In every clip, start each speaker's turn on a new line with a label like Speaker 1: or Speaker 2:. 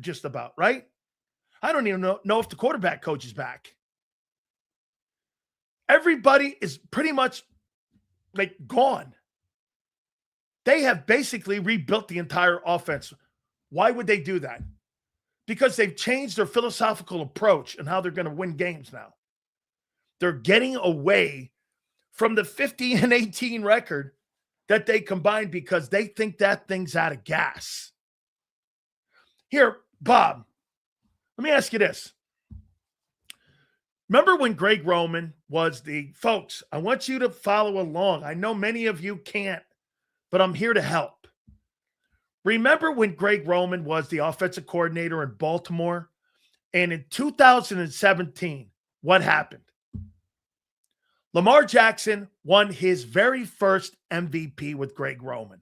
Speaker 1: just about, right? I don't even know if the quarterback coach is back. Everybody is pretty much like gone. They have basically rebuilt the entire offense. Why would they do that? Because they've changed their philosophical approach and how they're going to win games now. They're getting away from the 50-18 record that they combined because they think that thing's out of gas. Here, Bob, let me ask you this. Remember when Greg Roman was folks, I want you to follow along. I know many of you can't, but I'm here to help. Remember when Greg Roman was the offensive coordinator in Baltimore? And in 2017, what happened? Lamar Jackson won his very first MVP with Greg Roman.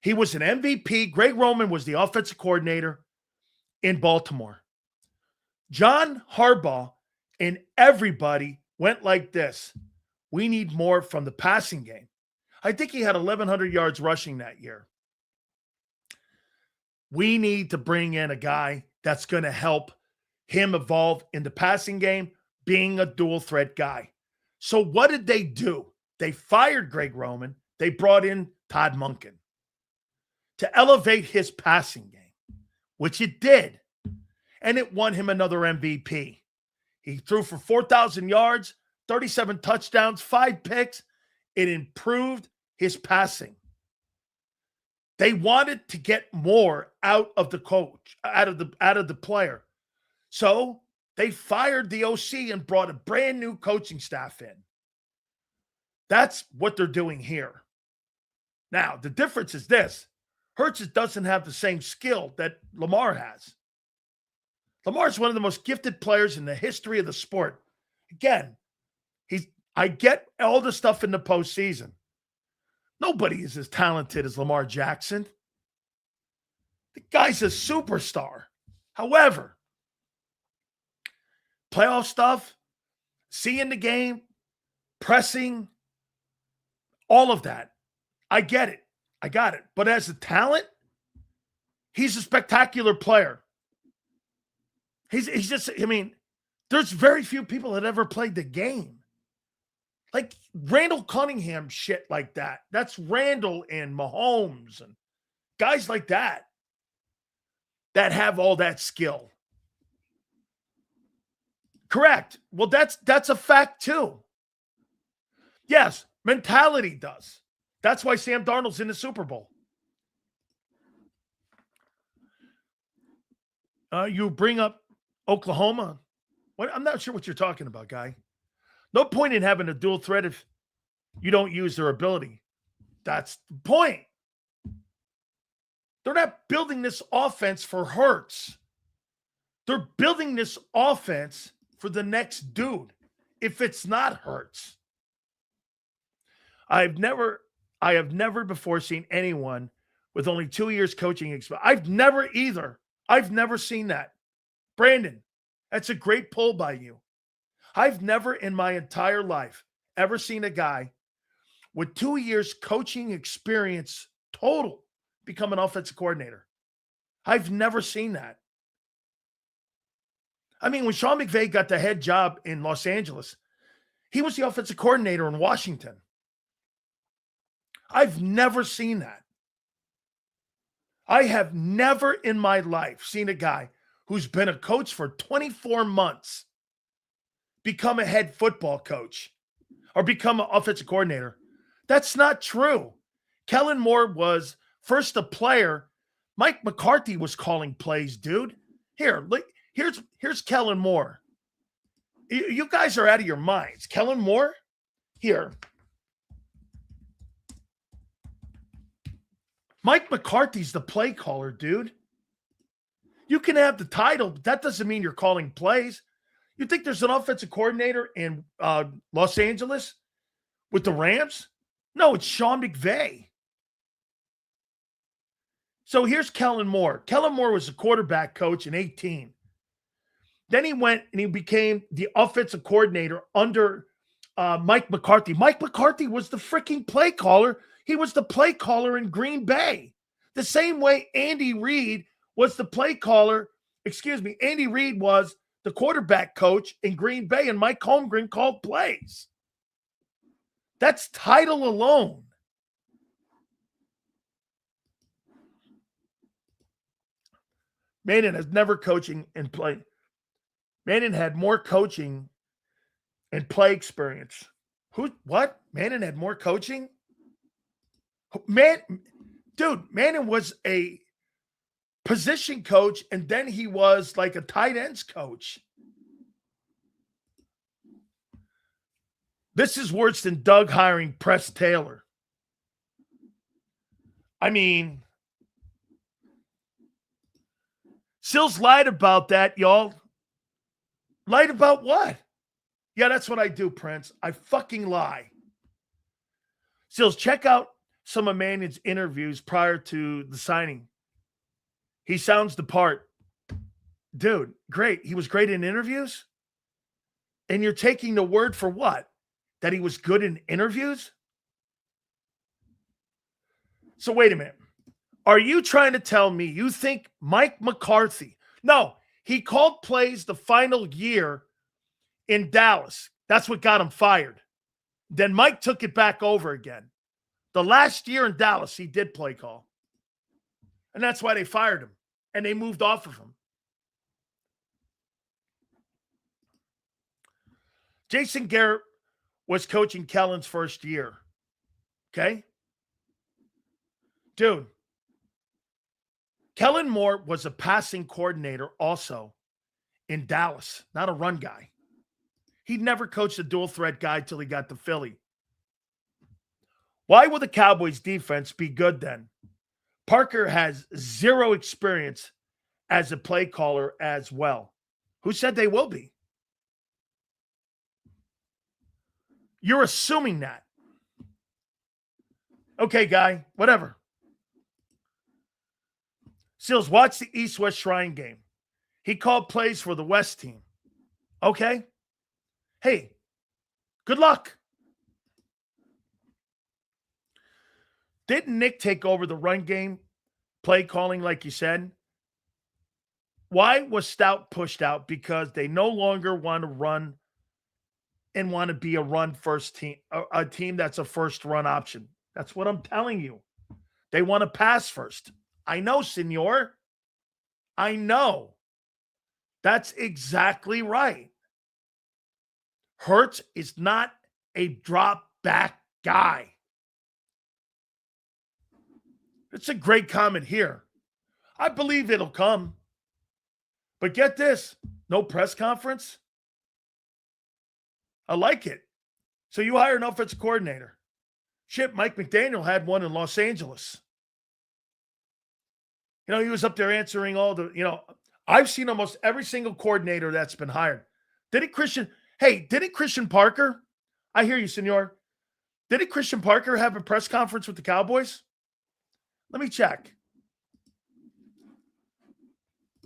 Speaker 1: He was an MVP. Greg Roman was the offensive coordinator in Baltimore. John Harbaugh and everybody went like this. We need more from the passing game. I think he had 1,100 yards rushing that year. We need to bring in a guy that's going to help him evolve in the passing game, being a dual threat guy. So what did they do? They fired Greg Roman. They brought in Todd Monken to elevate his passing game, which it did. And it won him another MVP. He threw for 4,000 yards, 37 touchdowns, 5 picks. It improved his passing. They wanted to get more out of the coach, out of the player. So they fired the OC and brought a brand new coaching staff in. That's what they're doing here. Now, the difference is this. Hurts doesn't have the same skill that Lamar has. Lamar is one of the most gifted players in the history of the sport. Again, I get all the stuff in the postseason. Nobody is as talented as Lamar Jackson. The guy's a superstar. However, playoff stuff, seeing the game, pressing, all of that, I get it. I got it. But as a talent, he's a spectacular player. He's just, I mean, there's very few people that ever played the game. Like Randall Cunningham shit like that. That's Randall and Mahomes and guys like that have all that skill. Correct. Well, that's a fact too. Yes, mentality does. That's why Sam Darnold's in the Super Bowl. You bring up Oklahoma. I'm not sure what you're talking about, guy. No point in having a dual threat if you don't use their ability. That's the point. They're not building this offense for Hurts. They're building this offense for the next dude. If it's not Hurts. I have never before seen anyone with only 2 years coaching experience. I've never seen that. Brandon, that's a great pull by you. I've never in my entire life ever seen a guy with 2 years coaching experience total become an offensive coordinator. I've never seen that. I mean, when Sean McVay got the head job in Los Angeles, he was the offensive coordinator in Washington. I've never seen that. I have never in my life seen a guy who's been a coach for 24 months become a head football coach or become an offensive coordinator. That's not true. Kellen Moore was first a player. Mike McCarthy was calling plays, dude. Here's Kellen Moore. You guys are out of your minds. Kellen Moore? Here. Mike McCarthy's the play caller, dude. You can have the title, but that doesn't mean you're calling plays. You think there's an offensive coordinator in Los Angeles with the Rams? No, it's Sean McVay. So here's Kellen Moore. Kellen Moore was a quarterback coach in 2018. Then he went and he became the offensive coordinator under Mike McCarthy. Mike McCarthy was the freaking play caller. He was the play caller in Green Bay. The same way Andy Reid was the play caller. Andy Reid was the quarterback coach in Green Bay, and Mike Holmgren called plays. That's title alone. Manning has never coaching and play. Manning had more coaching and play experience. What? Manning had more coaching? Manning was a position coach, and then he was like a tight ends coach. This is worse than Doug hiring Press Taylor. I mean, Sills lied about that, y'all. Lied about what? Yeah, that's what I do, Prince. I fucking lie. Sills, check out some of Manning's interviews prior to the signing. He sounds the part. Dude, great. He was great in interviews? And you're taking the word for what? That he was good in interviews? So wait a minute. Are you trying to tell me you think Mike McCarthy? No, he called plays the final year in Dallas. That's what got him fired. Then Mike took it back over again. The last year in Dallas, he did play call. And that's why they fired him. And they moved off of him. Jason Garrett was coaching Kellen's first year. Okay? Dude, Kellen Moore was a passing coordinator also in Dallas, not a run guy. He'd never coached a dual threat guy till he got to Philly. Why will the Cowboys defense be good then? Parker has zero experience as a play caller as well. Who said they will be? You're assuming that. Okay, guy, whatever. Seals, watch the East-West Shrine game. He called plays for the West team. Okay? Hey, good luck. Didn't Nick take over the run game, play calling like you said? Why was Stout pushed out? Because they no longer want to run and want to be a run-first team, a team that's a first-run option. That's what I'm telling you. They want to pass first. I know, senor. I know. That's exactly right. Hurts is not a drop-back guy. It's a great comment here. I believe it'll come. But get this, no press conference. I like it. So you hire an offensive coordinator. Shit, Mike McDaniel had one in Los Angeles. You know, he was up there answering all the, I've seen almost every single coordinator that's been hired. Didn't Christian Parker, I hear you, senor. Didn't Christian Parker have a press conference with the Cowboys? Let me check.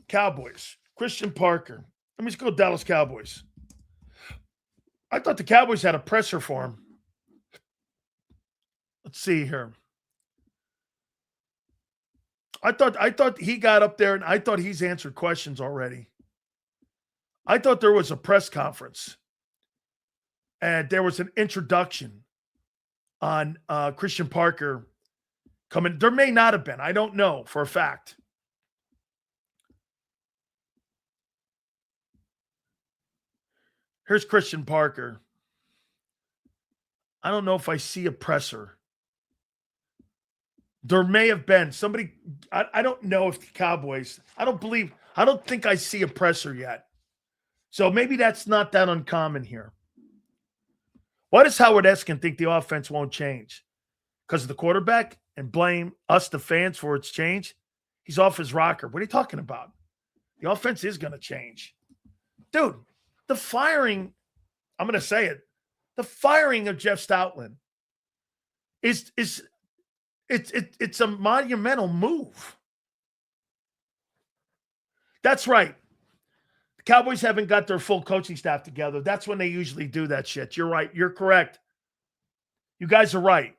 Speaker 1: Cowboys. Christian Parker. Let me just go Dallas Cowboys. I thought the Cowboys had a presser for him. Let's see here. I thought he got up there and I thought he's answered questions already. I thought there was a press conference and there was an introduction on Christian Parker coming. There may not have been. I don't know for a fact. Here's Christian Parker. I don't know if I see a presser. There may have been somebody. I don't know if the Cowboys, I don't think I see a presser yet. So maybe that's not that uncommon here. Why does Howard Eskin think the offense won't change? Because of the quarterback and blame us, the fans, for its change? He's off his rocker. What are you talking about? The offense is going to change. Dude, the firing, I'm going to say it, the firing of Jeff Stoutland it's a monumental move. That's right. The Cowboys haven't got their full coaching staff together. That's when they usually do that shit. You're right. You're correct. You guys are right.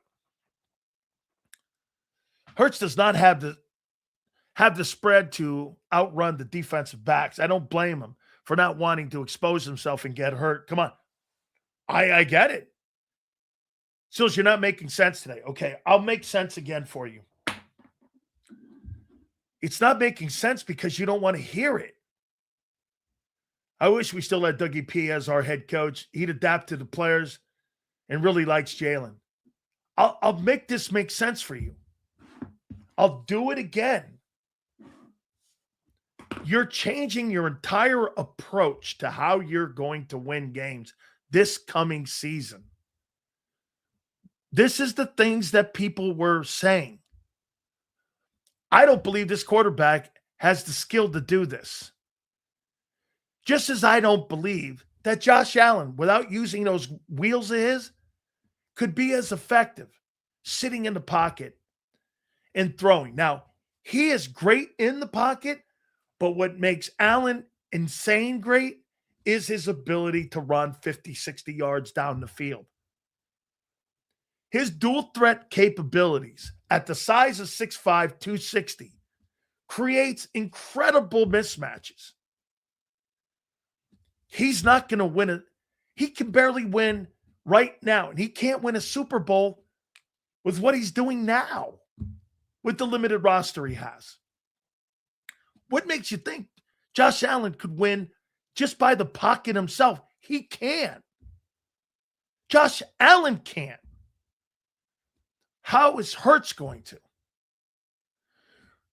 Speaker 1: Hurts does not have have the spread to outrun the defensive backs. I don't blame him for not wanting to expose himself and get hurt. Come on. I get it. Sills, you're not making sense today. Okay, I'll make sense again for you. It's not making sense because you don't want to hear it. I wish we still had Dougie P as our head coach. He'd adapt to the players and really likes Jalen. I'll make this make sense for you. I'll do it again. You're changing your entire approach to how you're going to win games this coming season. This is the things that people were saying. I don't believe this quarterback has the skill to do this. Just as I don't believe that Josh Allen, without using those wheels of his, could be as effective sitting in the pocket and throwing. Now, he is great in the pocket, but what makes Allen insane great is his ability to run 50, 60 yards down the field. His dual threat capabilities at the size of 6'5", 260 creates incredible mismatches. He's not going to win it. He can barely win right now, and he can't win a Super Bowl with what he's doing now with the limited roster he has. What makes you think Josh Allen could win just by the pocket himself? He can. Josh Allen can't. How is Hurts going to?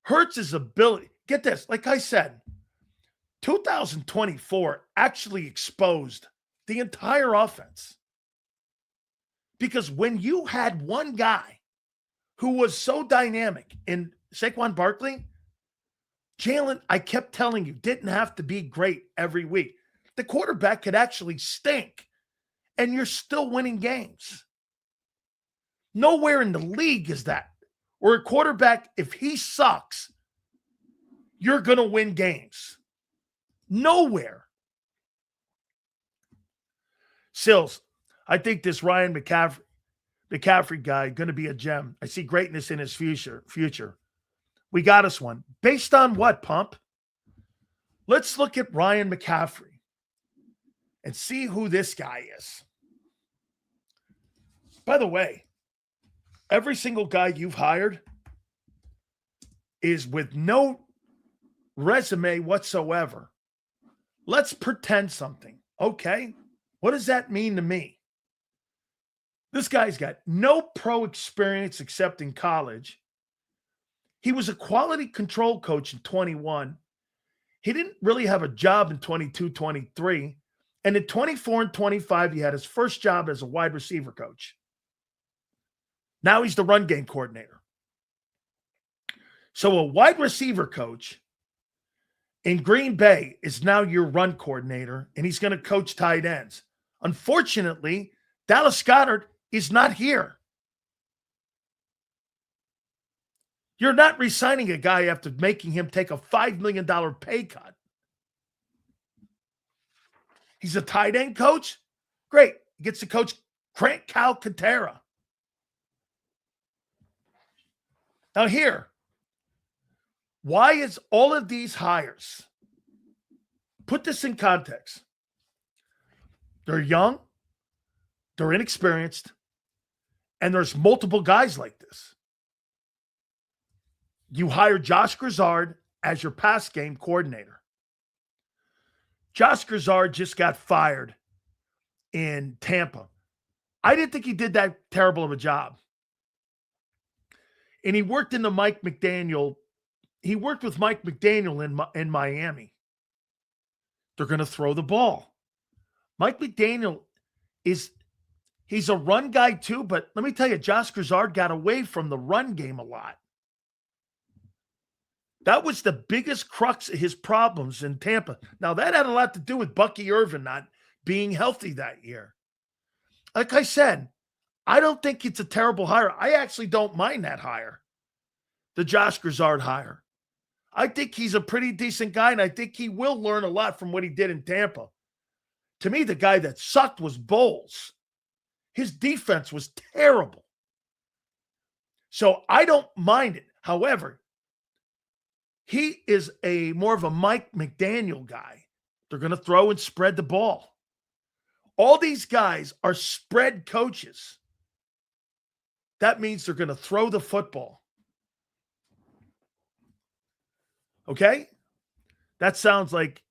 Speaker 1: Hurts' ability, get this, like I said, 2024 actually exposed the entire offense. Because when you had one guy who was so dynamic in Saquon Barkley, Jalen, I kept telling you, didn't have to be great every week. The quarterback could actually stink, and you're still winning games. Nowhere in the league is that. Where a quarterback, if he sucks, you're going to win games. Nowhere. Sills, I think this Ryan McCaffrey guy going to be a gem. I see greatness in his future. We got us one. Based on what, Pump? Let's look at Ryan McCaffrey and see who this guy is. By the way, every single guy you've hired is with no resume whatsoever. Let's pretend something. Okay, what does that mean to me? This guy's got no pro experience except in college. He was a quality control coach in 21. He didn't really have a job in 22, 23. And in 24 and 25, he had his first job as a wide receiver coach. Now he's the run game coordinator. So a wide receiver coach in Green Bay is now your run coordinator, and he's going to coach tight ends. Unfortunately, Dallas Goedert is not here. You're not re-signing a guy after making him take a $5 million pay cut. He's a tight end coach? Great. He gets to coach Cal Katera. Now here, why is all of these hires? Put this in context. They're young, they're inexperienced, and there's multiple guys like this. You hire Josh Grizzard as your pass game coordinator. Josh Grizzard just got fired in Tampa. I didn't think he did that terrible of a job. And he worked with Mike McDaniel in Miami. They're going to throw the ball. Mike McDaniel he's a run guy too, but let me tell you, Josh Grizzard got away from the run game a lot. That was the biggest crux of his problems in Tampa. Now, that had a lot to do with Bucky Irvin not being healthy that year. Like I said, I don't think it's a terrible hire. I actually don't mind that hire, the Josh Grizzard hire. I think he's a pretty decent guy, and I think he will learn a lot from what he did in Tampa. To me, the guy that sucked was Bowles. His defense was terrible. So I don't mind it. However, He is a more of a Mike McDaniel guy. They're going to throw and spread the ball. All these guys are spread coaches. That means they're going to throw the football. Okay? That sounds like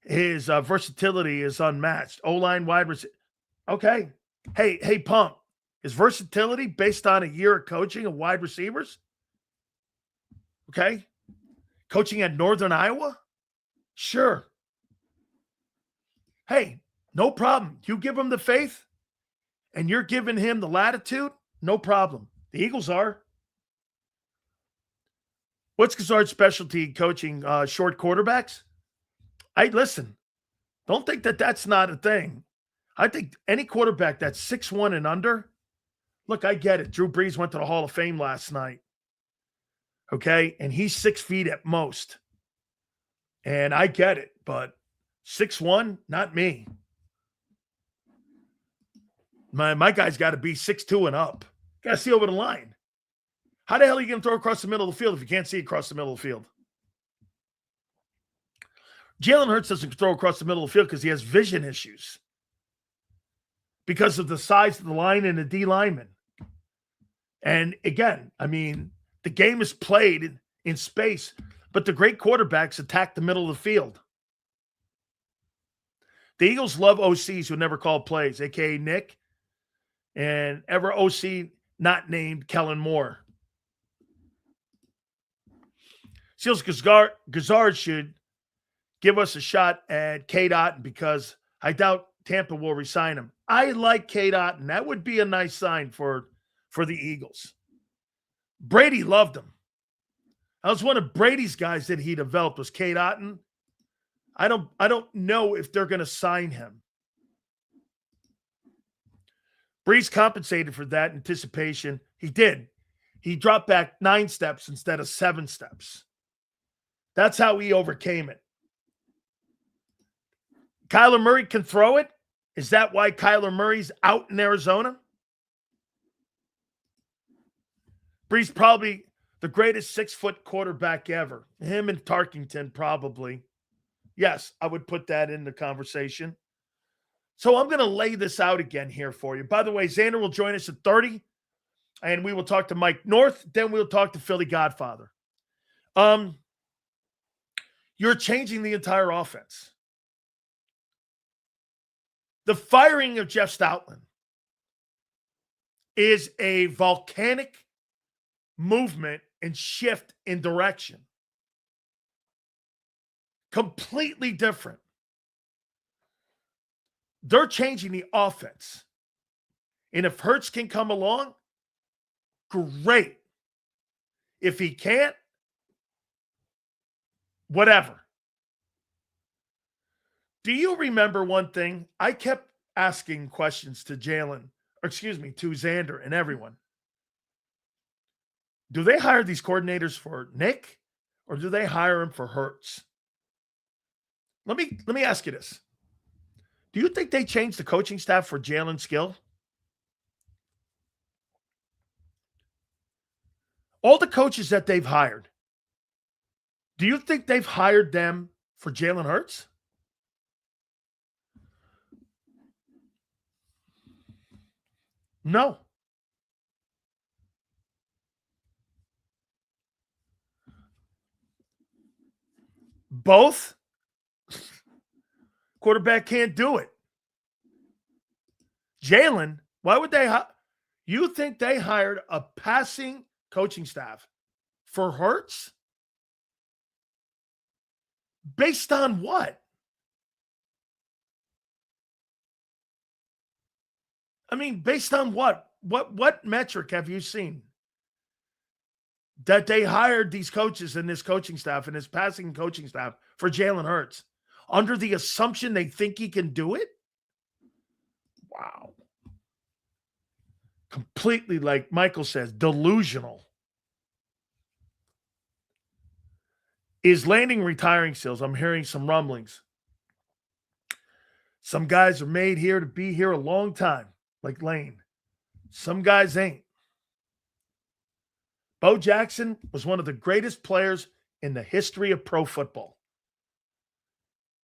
Speaker 1: his versatility is unmatched. O-line, wide receiver. Okay. Hey, Pump. Is versatility based on a year of coaching of wide receivers? Okay. Coaching at Northern Iowa? Sure. Hey, no problem. You give him the faith and you're giving him the latitude, no problem. The Eagles are. What's Gizzard's specialty coaching short quarterbacks? Listen, don't think that that's not a thing. I think any quarterback that's 6'1" and under, look, I get it. Drew Brees went to the Hall of Fame last night. Okay? And he's 6 feet at most. And I get it, but 6'1", not me. My guy's got to be 6'2" and up. Got to see over the line. How the hell are you going to throw across the middle of the field if you can't see across the middle of the field? Jalen Hurts doesn't throw across the middle of the field because he has vision issues. Because of the size of the line and the D lineman. And again, I mean, the game is played in space, but the great quarterbacks attack the middle of the field. The Eagles love OCs who never call plays, a.k.a. Nick, and ever OC not named Kellen Moore. Seals Gizzard should give us a shot at Cade Otton because I doubt Tampa will resign him. I like Cade Otton. That would be a nice sign for the Eagles. Brady loved him. That was one of Brady's guys that he developed was Cade Otton. I don't know if they're going to sign him. Brees compensated for that anticipation. He did. He dropped back 9 steps instead of 7 steps. That's how he overcame it. Kyler Murray can throw it. Is that why Kyler Murray's out in Arizona? Brees probably the greatest 6-foot quarterback ever. Him and Tarkington probably. Yes, I would put that in the conversation. So I'm going to lay this out again here for you. By the way, Xander will join us at 30, and we will talk to Mike North. Then we'll talk to Philly Godfather. You're changing the entire offense. The firing of Jeff Stoutland is a volcanic movement and shift in direction. Completely different. They're changing the offense. And if Hurts can come along, great. If he can't, whatever. Do you remember one thing? I kept asking questions to to Xander and everyone. Do they hire these coordinators for Nick or do they hire him for Hurts? Let me ask you this. Do you think they changed the coaching staff for Jalen Skill? All the coaches that they've hired, do you think they've hired them for Jalen Hurts? No. Both? Quarterback can't do it. Jalen, why would they you think they hired a passing coaching staff for Hurts? Based on what? I mean, based on what? What metric have you seen? That they hired these coaches and this coaching staff and this passing coaching staff for Jalen Hurts under the assumption they think he can do it? Wow. Completely, like Michael says, delusional. Is Landing retiring Sills? I'm hearing some rumblings. Some guys are made here to be here a long time, like Lane. Some guys ain't. Bo Jackson was one of the greatest players in the history of pro football.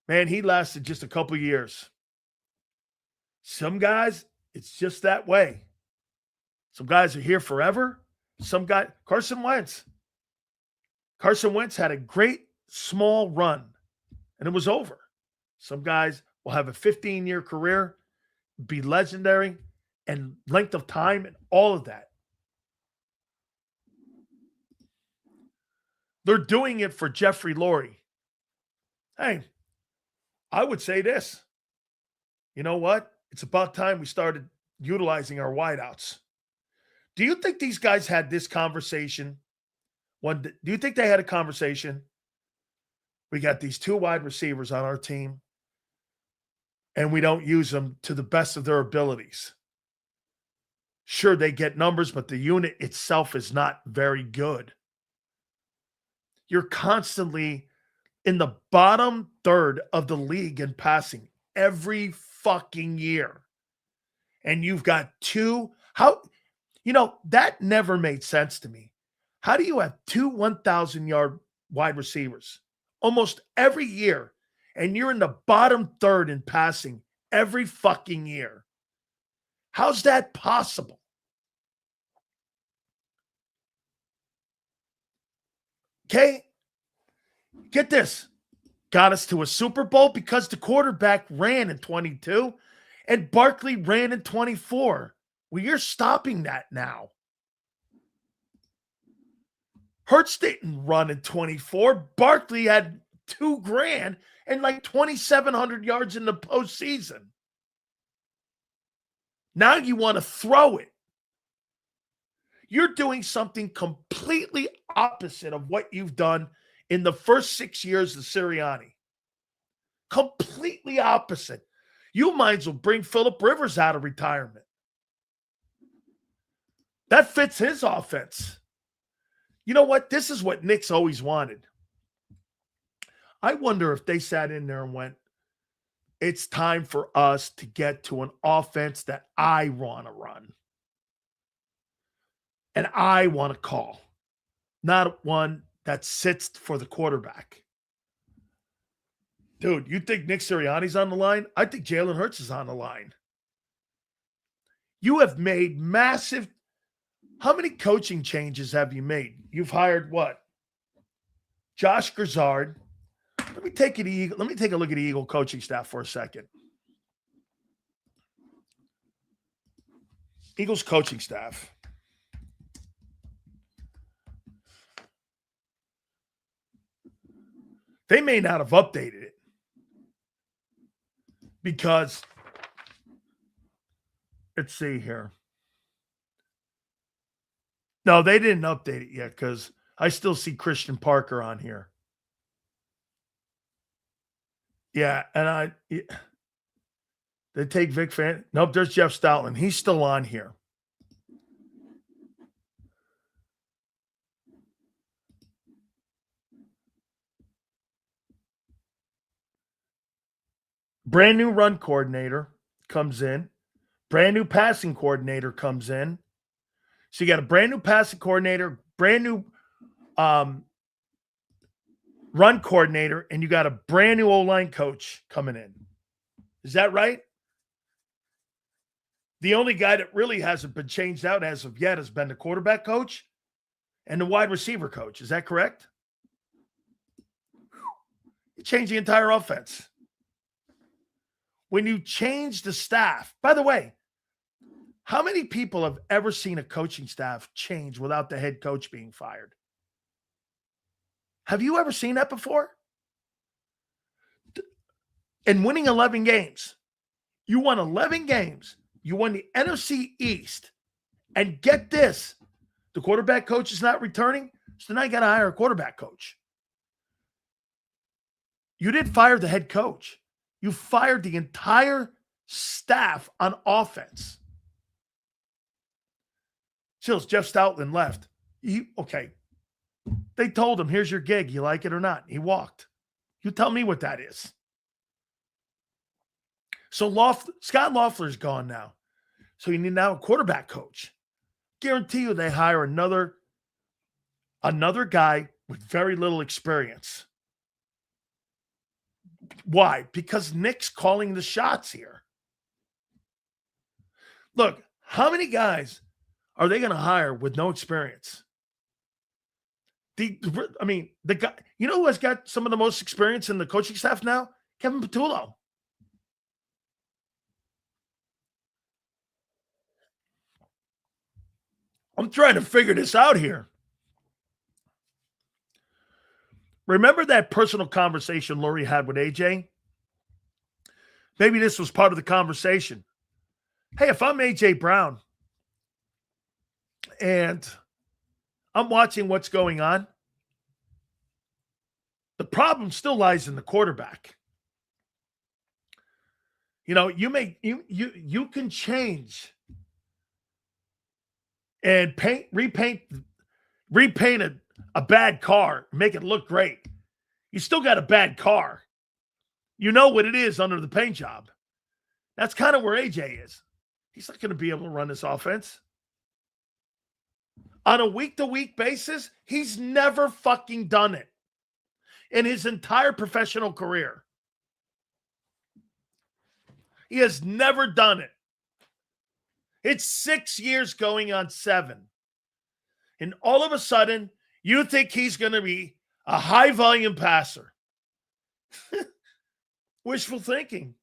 Speaker 1: Man, he lasted just a couple years. Some guys, it's just that way. Some guys are here forever. Some guy, Carson Wentz. Carson Wentz had a great small run, and it was over. Some guys will have a 15-year career, be legendary, and length of time and all of that. They're doing it for Jeffrey Lurie. Hey, I would say this. You know what? It's about time we started utilizing our wideouts. Do you think these guys had this conversation? Do you think they had a conversation? We got these 2 wide receivers on our team, and we don't use them to the best of their abilities. Sure, they get numbers, but the unit itself is not very good. You're constantly in the bottom third of the league in passing every fucking year. And you've got 2. That never made sense to me. How do you have 2 1,000-yard wide receivers almost every year, and you're in the bottom third in passing every fucking year? How's that possible? Okay, get this. Got us to a Super Bowl because the quarterback ran in 22 and Barkley ran in 24. Well, you're stopping that now. Hurts didn't run in 24. Barkley had $2,000 and like 2,700 yards in the postseason. Now you want to throw it. You're doing something completely opposite of what you've done in the first 6 years of Sirianni. Completely opposite. You might as well bring Phillip Rivers out of retirement. That fits his offense. You know what? This is what Nick's always wanted. I wonder if they sat in there and went, it's time for us to get to an offense that I want to run. And I want to call. Not one that sits for the quarterback. Dude, you think Nick Sirianni's on the line? I think Jalen Hurts is on the line. You have made massive. How many coaching changes have you made? You've hired what? Josh Grizzard. Let me take a look at the Eagle coaching staff for a second. Eagles coaching staff. They may not have updated it because, let's see here. No, they didn't update it yet because I still see Christian Parker on here. Yeah, and they take Vic Fan. Nope, there's Jeff Stoutland. He's still on here. Brand new run coordinator comes in. Brand new passing coordinator comes in. So you got a brand new passing coordinator, brand new run coordinator, and you got a brand new O-line coach coming in. Is that right? The only guy that really hasn't been changed out as of yet has been the quarterback coach and the wide receiver coach. Is that correct? You change the entire offense. When you change the staff, by the way, how many people have ever seen a coaching staff change without the head coach being fired? Have you ever seen that before? And winning 11 games. You won 11 games. You won the NFC East. And get this, the quarterback coach is not returning, so now you got to hire a quarterback coach. You didn't fire the head coach. You fired the entire staff on offense. Chills, Jeff Stoutland left. Okay. They told him, here's your gig. You like it or not? He walked. You tell me what that is. So Scott Loeffler's gone now. So you need now a quarterback coach. Guarantee you they hire another guy with very little experience. Why? Because Nick's calling the shots here. Look, how many guys are they going to hire with no experience? The guy, you know who has got some of the most experience in the coaching staff now? Kevin Patullo. I'm trying to figure this out here. Remember that personal conversation Lurie had with AJ? Maybe this was part of the conversation. Hey, if I'm AJ Brown and I'm watching what's going on, the problem still lies in the quarterback. You know, you can change and repaint a bad car, make it look great. You still got a bad car. You know what it is under the paint job. That's kind of where AJ is. He's not going to be able to run this offense. On a week-to-week basis, he's never fucking done it in his entire professional career. He has never done it. It's 6 years going on 7. And all of a sudden, you think he's going to be a high-volume passer. Wishful thinking.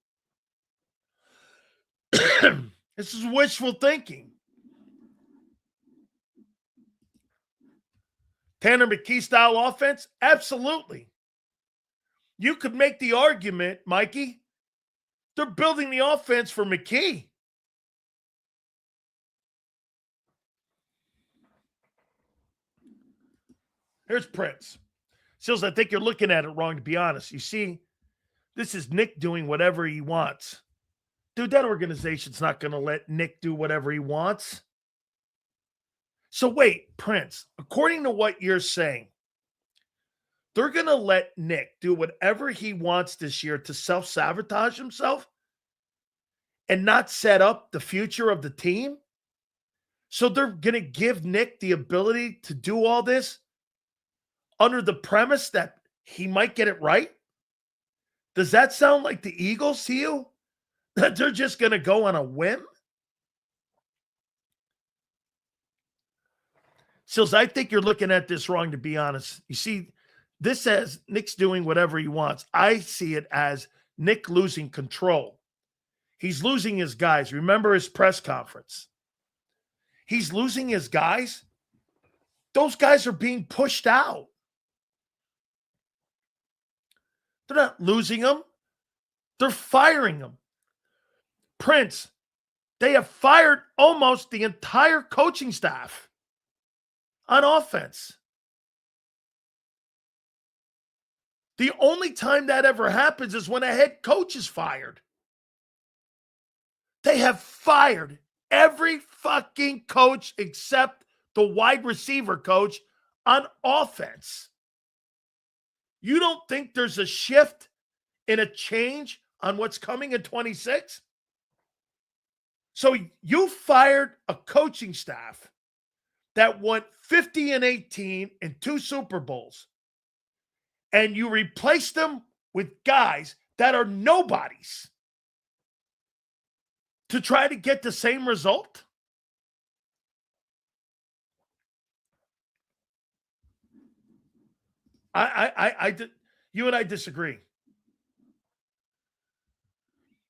Speaker 1: This is wishful thinking. Tanner McKee-style offense? Absolutely. You could make the argument, Mikey, they're building the offense for McKee. Here's Prince. Sills, I think you're looking at it wrong, to be honest. You see, this is Nick doing whatever he wants. Dude, that organization's not going to let Nick do whatever he wants. So wait, Prince, according to what you're saying, they're going to let Nick do whatever he wants this year to self-sabotage himself and not set up the future of the team? So they're going to give Nick the ability to do all this under the premise that he might get it right? Does that sound like the Eagles to you? That they're just going to go on a whim? Sills, I think you're looking at this wrong, to be honest. You see, this says Nick's doing whatever he wants. I see it as Nick losing control. He's losing his guys. Remember his press conference. He's losing his guys. Those guys are being pushed out. They're not losing them. They're firing them. Prince, they have fired almost the entire coaching staff on offense. The only time that ever happens is when a head coach is fired. They have fired every fucking coach except the wide receiver coach on offense. You don't think there's a shift and a change on what's coming in 26? So you fired a coaching staff that went 50-18 in 2 Super Bowls, and you replaced them with guys that are nobodies to try to get the same result? You and I disagree.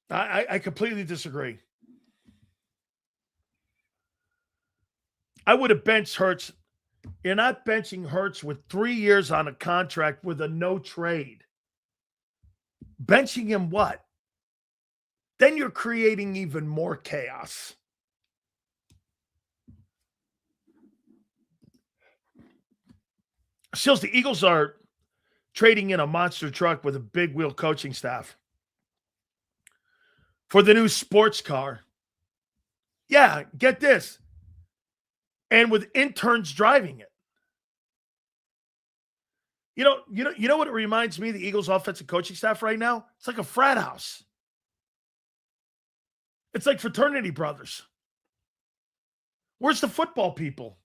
Speaker 1: I completely disagree. I would have benched Hurts. You're not benching Hurts with 3 years on a contract with a no trade. Benching him what? Then you're creating even more chaos. Sills, the Eagles are trading in a monster truck with a big wheel coaching staff for the new sports car. Yeah, get this. And with interns driving it. You know what it reminds me of the Eagles offensive coaching staff right now? It's like a frat house. It's like fraternity brothers. Where's the football people?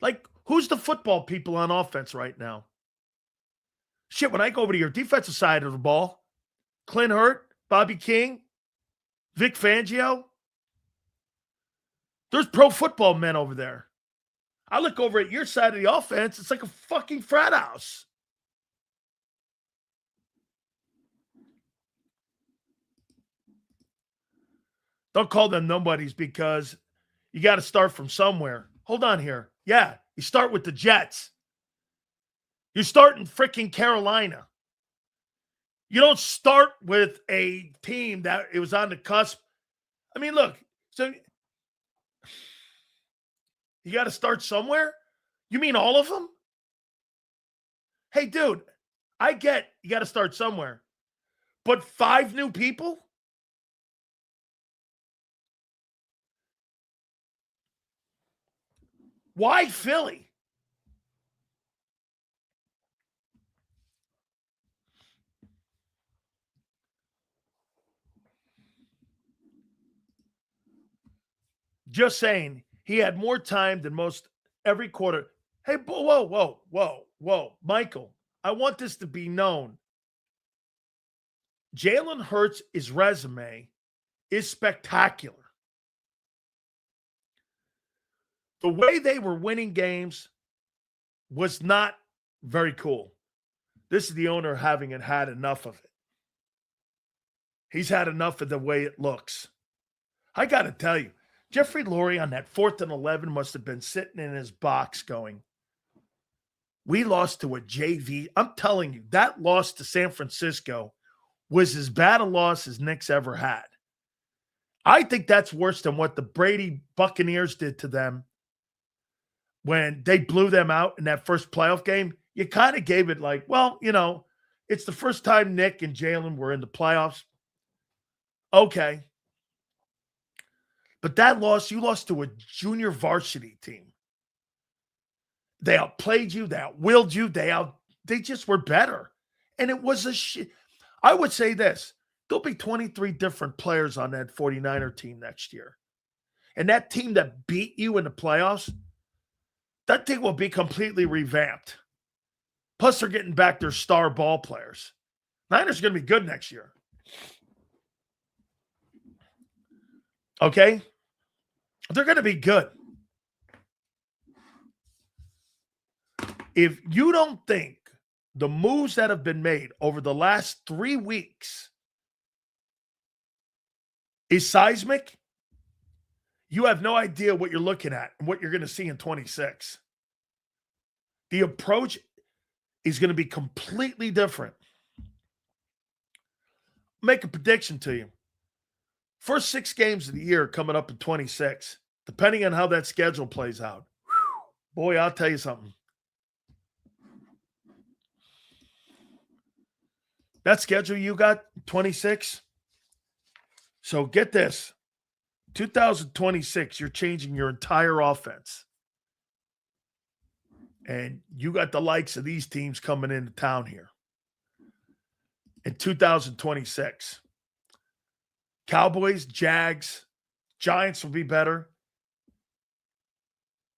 Speaker 1: Like, Who's the football people on offense right now? Shit, when I go over to your defensive side of the ball, Clint Hurt, Bobby King, Vic Fangio, there's pro football men over there. I look over at your side of the offense, it's like a fucking frat house. Don't call them nobodies because you got to start from somewhere. Hold on here. Yeah, you start with the Jets. You start in freaking Carolina. You don't start with a team that it was on the cusp. I mean, look, so you got to start somewhere? You mean all of them? Hey, dude, I get you got to start somewhere. But 5 new people? Why Philly? Just saying, he had more time than most every quarter. Hey, whoa. Michael, I want this to be known. Jalen Hurts' resume is spectacular. The way they were winning games was not very cool. This is the owner having had enough of it. He's had enough of the way it looks. I got to tell you, Jeffrey Lurie on that 4th and 11 must have been sitting in his box going, we lost to a JV. I'm telling you, that loss to San Francisco was as bad a loss as Nick's ever had. I think that's worse than what the Brady Buccaneers did to them when they blew them out in that first playoff game. You kind of gave it like, well, you know, it's the first time Nick and Jalen were in the playoffs. Okay. But that loss, you lost to a junior varsity team. They outplayed you. They outwilled you. They just were better. And it was a shit. I would say this. There'll be 23 different players on that 49er team next year. And that team that beat you in the playoffs, that thing will be completely revamped. Plus, they're getting back their star ball players. Niners are going to be good next year. Okay? They're going to be good. If you don't think the moves that have been made over the last 3 weeks is seismic, you have no idea what you're looking at and what you're going to see in 26. The approach is going to be completely different. Make a prediction to you. First 6 games of the year coming up in 26, depending on how that schedule plays out. Boy, I'll tell you something. That schedule you got, 26. So get this. 2026, you're changing your entire offense. And you got the likes of these teams coming into town here. In 2026. Cowboys, Jags, Giants will be better.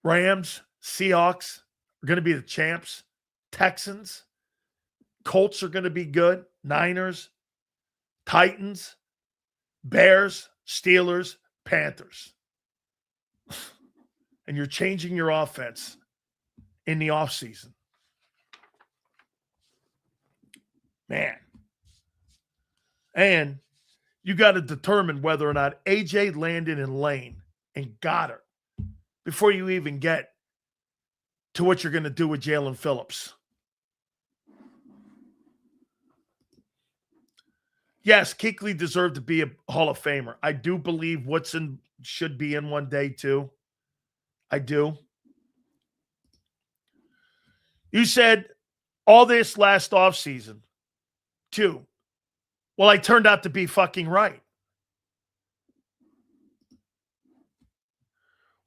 Speaker 1: Rams, Seahawks are going to be the champs. Texans, Colts are going to be good. Niners, Titans, Bears, Steelers, Panthers. And you're changing your offense in the offseason. Man. And you got to determine whether or not AJ, Landon, and Lane and Goddard before you even get to what you're going to do with Jalen Phillips. Yes, Kuechly deserved to be a Hall of Famer. I do believe Woodson should be in one day too. I do. You said all this last offseason too. Well, I turned out to be fucking right.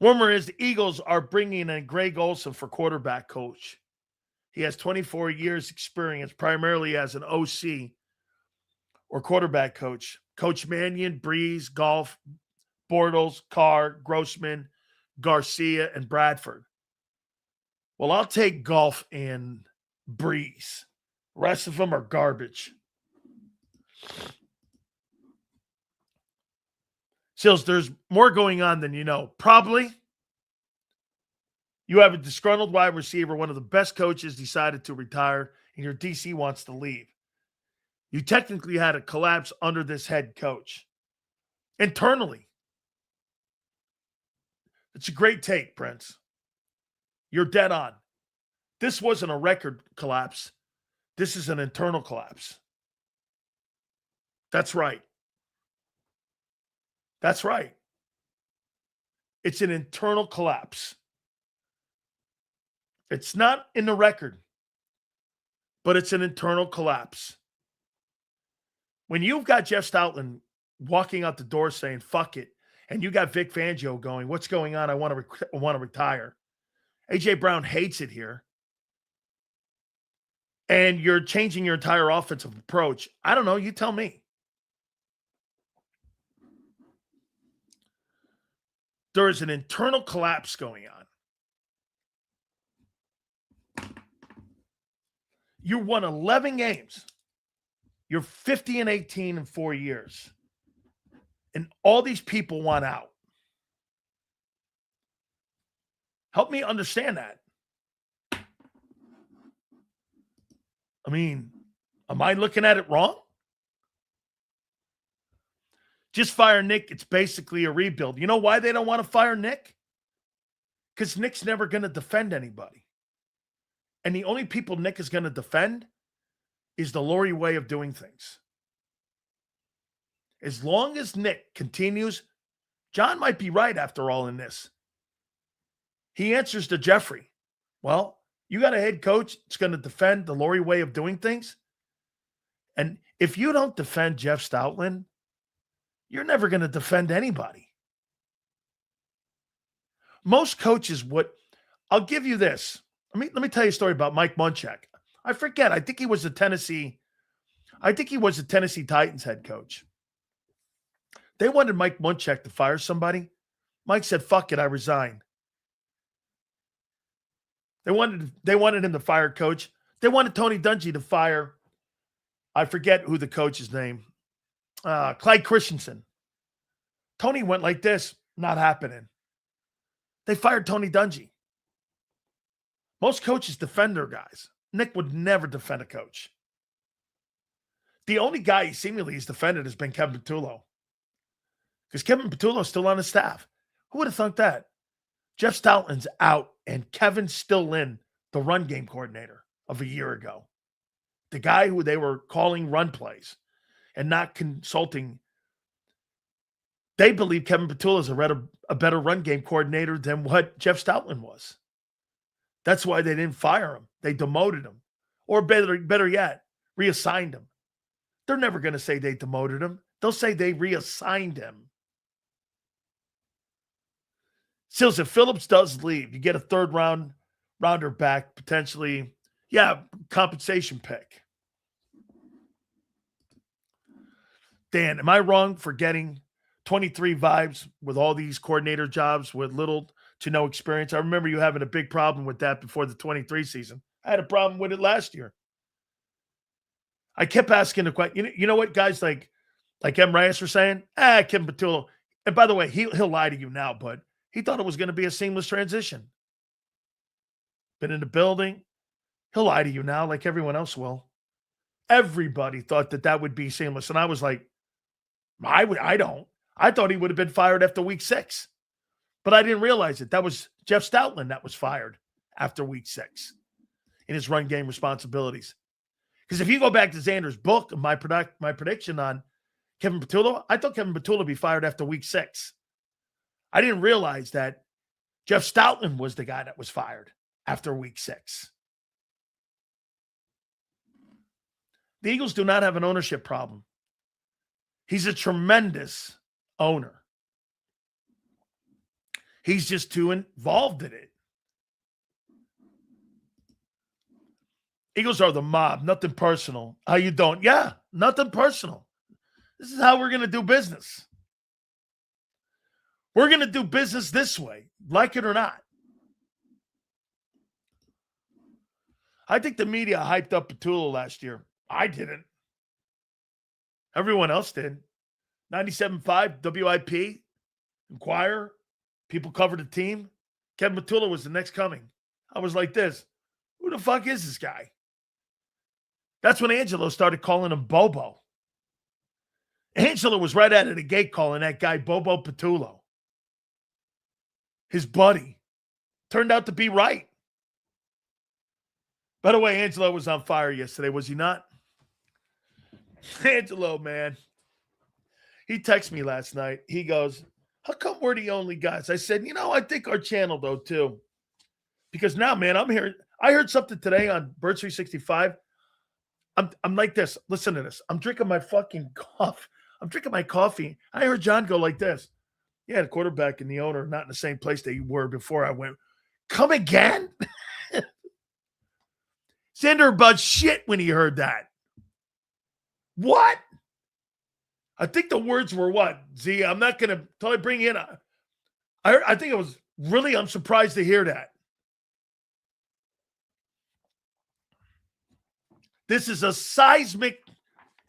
Speaker 1: Rumor is the Eagles are bringing in Greg Olson for quarterback coach. He has 24 years experience, primarily as an OC or quarterback coach. Coach Mannion, Breeze, Golf, Bortles, Carr, Grossman, Garcia, and Bradford. Well, I'll take Golf and Breeze. Rest of them are garbage. Sills, there's more going on than you know. Probably you have a disgruntled wide receiver, one of the best coaches decided to retire, and your DC wants to leave. You technically had a collapse under this head coach. Internally. It's a great take, Prince. You're dead on. This wasn't a record collapse. This is an internal collapse. That's right. That's right. It's an internal collapse. It's not in the record, but it's an internal collapse. When you've got Jeff Stoutland walking out the door saying, fuck it, and you got Vic Fangio going, what's going on? I want to retire. A.J. Brown hates it here. And you're changing your entire offensive approach. I don't know. You tell me. There is an internal collapse going on. You won 11 games. You're 50-18 in 4 years. And all these people want out. Help me understand that. I mean, am I looking at it wrong? Just fire Nick. It's basically a rebuild. You know why they don't want to fire Nick? Because Nick's never going to defend anybody. And the only people Nick is going to defend is the Laurie way of doing things. As long as Nick continues, John might be right after all in this. He answers to Jeffrey. Well, you got a head coach that's going to defend the Laurie way of doing things. And if you don't defend Jeff Stoutland, you're never going to defend anybody. Most coaches would. I'll give you this. Let me tell you a story about Mike Munchak. I forget. I think he was the Tennessee Titans head coach. They wanted Mike Munchak to fire somebody. Mike said, fuck it, I resign. They wanted him to fire coach. They wanted Tony Dungy to fire, I forget who the coach's name, Clyde Christensen. Tony went like this, not happening. They fired Tony Dungy. Most coaches defend their guys. Nick would never defend a coach. The only guy he seemingly has defended has been Kevin Patullo. Because Kevin Patullo is still on his staff. Who would have thought that? Jeff Stoutland's out, and Kevin's still in, the run game coordinator of a year ago. The guy who they were calling run plays and not consulting. They believe Kevin Patullo is a better run game coordinator than what Jeff Stoutland was. That's why they didn't fire him. They demoted him. Or better yet, reassigned him. They're never going to say they demoted him. They'll say they reassigned him. Sills, if Phillips does leave, you get a third rounder back, potentially, compensation pick. Dan, am I wrong for getting 23 vibes with all these coordinator jobs with little to no experience? I remember you having a big problem with that before the 23 season. I had a problem with it last year. I kept asking the question. You know what guys like M. Reyes were saying? Kevin Patullo. And by the way, he'll lie to you now, but he thought it was going to be a seamless transition. Been in the building. He'll lie to you now like everyone else will. Everybody thought that would be seamless. And I was like, I don't. I thought he would have been fired after week 6. But I didn't realize it. That was Jeff Stoutland that was fired after week 6 in his run game responsibilities. Because if you go back to Xander's book, my prediction on Kevin Patullo, I thought Kevin Patullo would be fired after week 6. I didn't realize that Jeff Stoutland was the guy that was fired after week 6. The Eagles do not have an ownership problem. He's a tremendous owner. He's just too involved in it. Eagles are the mob, nothing personal. How you doing? Yeah, nothing personal. This is how we're going to do business. We're going to do business this way, like it or not. I think the media hyped up Petula last year. I didn't. Everyone else did. 97.5, WIP, Inquirer, people covered the team. Kevin Petula was the next coming. I was like this. Who the fuck is this guy? That's when Angelo started calling him Bobo. Angelo was right out of the gate calling that guy Bobo Petullo. His buddy. Turned out to be right. By the way, Angelo was on fire yesterday, was he not? Angelo, man. He texted me last night. He goes, how come we're the only guys? I said, I think our channel, though, too. Because now, man, I'm hearing. I heard something today on Bird 365. I'm like this. Listen to this. I'm drinking my fucking coffee. I'm drinking my coffee. I heard John go like this. Yeah, the quarterback and the owner are not in the same place they were before I went. Come again? Sander about shit when he heard that. What? I think the words were what? Z, I'm not going to, until I bring in, I think it was really, I'm surprised to hear that. This is a seismic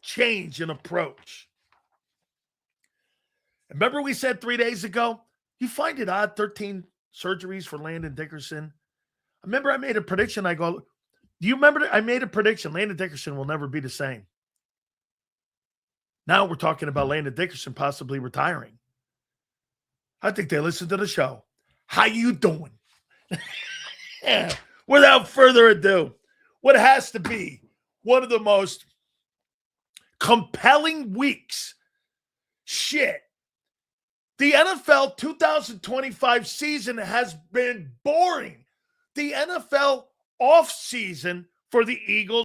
Speaker 1: change in approach. Remember we said 3 days ago, you find it odd, 13 surgeries for Landon Dickerson. I remember I made a prediction. I go, do you remember that? I made a prediction. Landon Dickerson will never be the same. Now we're talking about Landon Dickerson possibly retiring. I think they listened to the show. How you doing? Yeah. Without further ado, what has to be one of the most compelling weeks. Shit. The NFL 2025 season has been boring. The NFL offseason for the Eagles